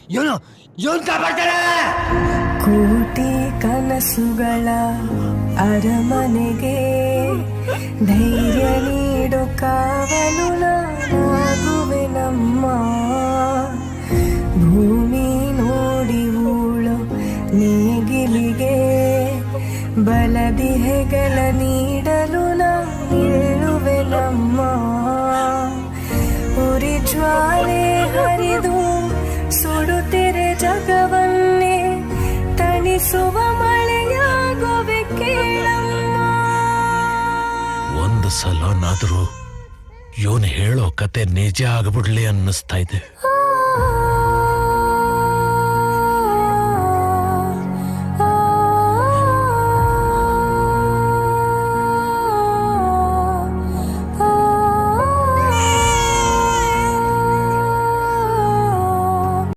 ಇವನು ಕಾಪಾಡ್ತಾನೆ. ಕೋಟಿ ಕನಸುಗಳ ಅರಮನೆಗೆ ಧೈರ್ಯ ನೀಡು ಕಾವಲು ನಾನಾಗುವೆ ನಮ್ಮ. ಭೂಮಿ ನೋಡಿ ಊಳು ನೇಗಿಲಿಗೆ ಬಲದಿ ಹೆಗಲ ನೀಡಲು ನಿಲ್ಲುವೆ ನಮ್ಮ. ಉರಿ ಜ್ವಾಲೆ ಹರಿದು ಸುಡುತ್ತಿರೆ ಜಗವನ್ನೇ ತಣಿಸುವ ಮಳೆಯಾಗುವೆ ಕೇಳಮ್ಮ. ಒಂದು ಸಲನಾದ್ರೂ ಇವನು ಹೇಳೋ ಕತೆ ನಿಜ ಆಗ್ಬಿಡ್ಲಿ ಅನ್ನಿಸ್ತಾ ಇದೆ.